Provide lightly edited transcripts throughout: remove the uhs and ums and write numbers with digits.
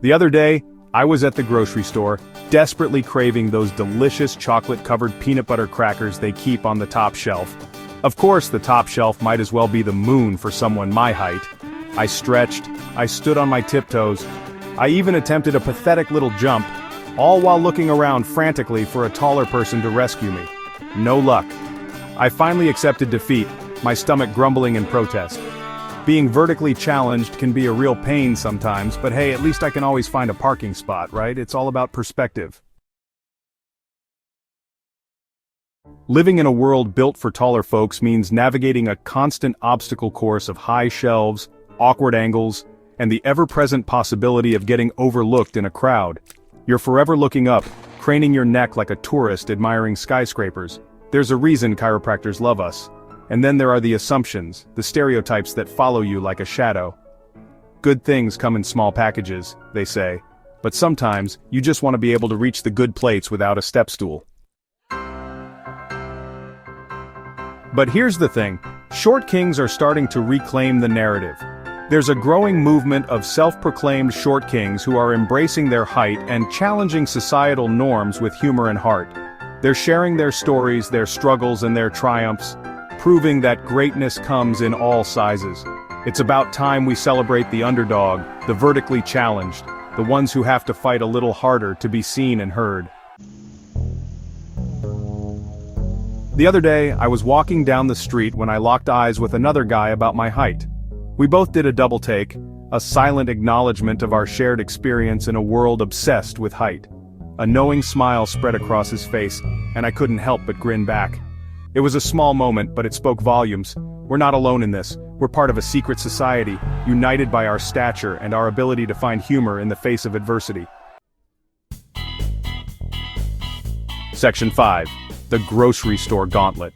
The other day, I was at the grocery store, desperately craving those delicious chocolate-covered peanut butter crackers they keep on the top shelf. Of course, the top shelf might as well be the moon for someone my height. I stretched, I stood on my tiptoes, I even attempted a pathetic little jump, all while looking around frantically for a taller person to rescue me. No luck. I finally accepted defeat, my stomach grumbling in protest. Being vertically challenged can be a real pain sometimes, but hey, at least I can always find a parking spot, right? It's all about perspective. Living in a world built for taller folks means navigating a constant obstacle course of high shelves, awkward angles, and the ever-present possibility of getting overlooked in a crowd. You're forever looking up, craning your neck like a tourist admiring skyscrapers. There's a reason chiropractors love us. And then there are the assumptions, the stereotypes that follow you like a shadow. Good things come in small packages, they say, but sometimes you just want to be able to reach the good plates without a step stool. But here's the thing, short kings are starting to reclaim the narrative. There's a growing movement of self-proclaimed short kings who are embracing their height and challenging societal norms with humor and heart. They're sharing their stories, their struggles and their triumphs, proving that greatness comes in all sizes. It's about time we celebrate the underdog, the vertically challenged, the ones who have to fight a little harder to be seen and heard. The other day, I was walking down the street when I locked eyes with another guy about my height. We both did a double take, a silent acknowledgement of our shared experience in a world obsessed with height. A knowing smile spread across his face, and I couldn't help but grin back. It was a small moment, but it spoke volumes. We're not alone in this. We're part of a secret society, united by our stature and our ability to find humor in the face of adversity. Section 5. The Grocery Store Gauntlet.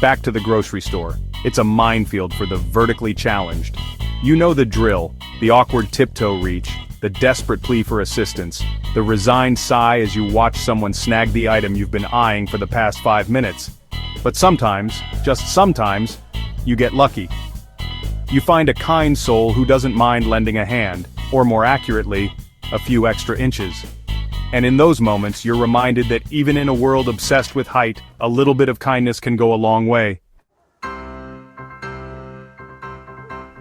Back to the grocery store. It's a minefield for the vertically challenged. You know the drill, the awkward tiptoe reach, the desperate plea for assistance, the resigned sigh as you watch someone snag the item you've been eyeing for the past 5 minutes. But sometimes, just sometimes, you get lucky. You find a kind soul who doesn't mind lending a hand, or more accurately, a few extra inches. And in those moments you're reminded that even in a world obsessed with height, a little bit of kindness can go a long way.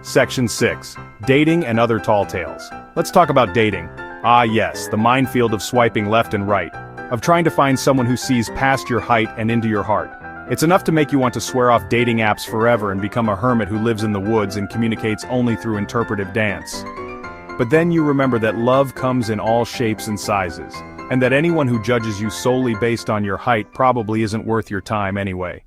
Section 6. Dating and other tall tales. Let's talk about dating. Ah yes, the minefield of swiping left and right, of trying to find someone who sees past your height and into your heart. It's enough to make you want to swear off dating apps forever and become a hermit who lives in the woods and communicates only through interpretive dance. But then you remember that love comes in all shapes and sizes, and that anyone who judges you solely based on your height probably isn't worth your time anyway.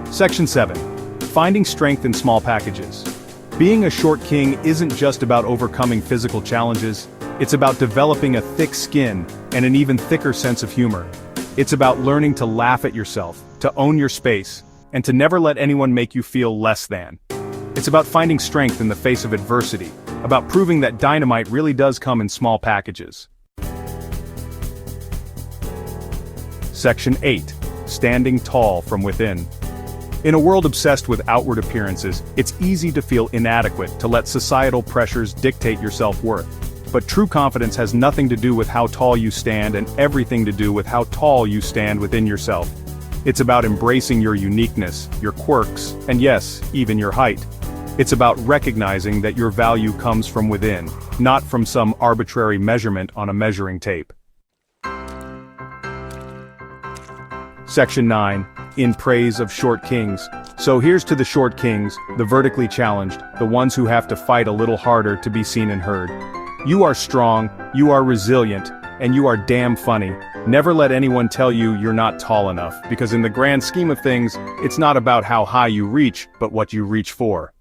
Section 7. Finding strength in small packages. Being a short king isn't just about overcoming physical challenges, it's about developing a thick skin and an even thicker sense of humor. It's about learning to laugh at yourself, to own your space, and to never let anyone make you feel less than. It's about finding strength in the face of adversity, about proving that dynamite really does come in small packages. Section 8. Standing tall from within. In a world obsessed with outward appearances, it's easy to feel inadequate, to let societal pressures dictate your self-worth. But true confidence has nothing to do with how tall you stand and everything to do with how tall you stand within yourself. It's about embracing your uniqueness, your quirks, and yes, even your height. It's about recognizing that your value comes from within, not from some arbitrary measurement on a measuring tape. Section 9. In praise of short kings. So here's to the short kings, the vertically challenged, the ones who have to fight a little harder to be seen and heard. You are strong, you are resilient, and you are damn funny. Never let anyone tell you you're not tall enough, because in the grand scheme of things, it's not about how high you reach, but what you reach for.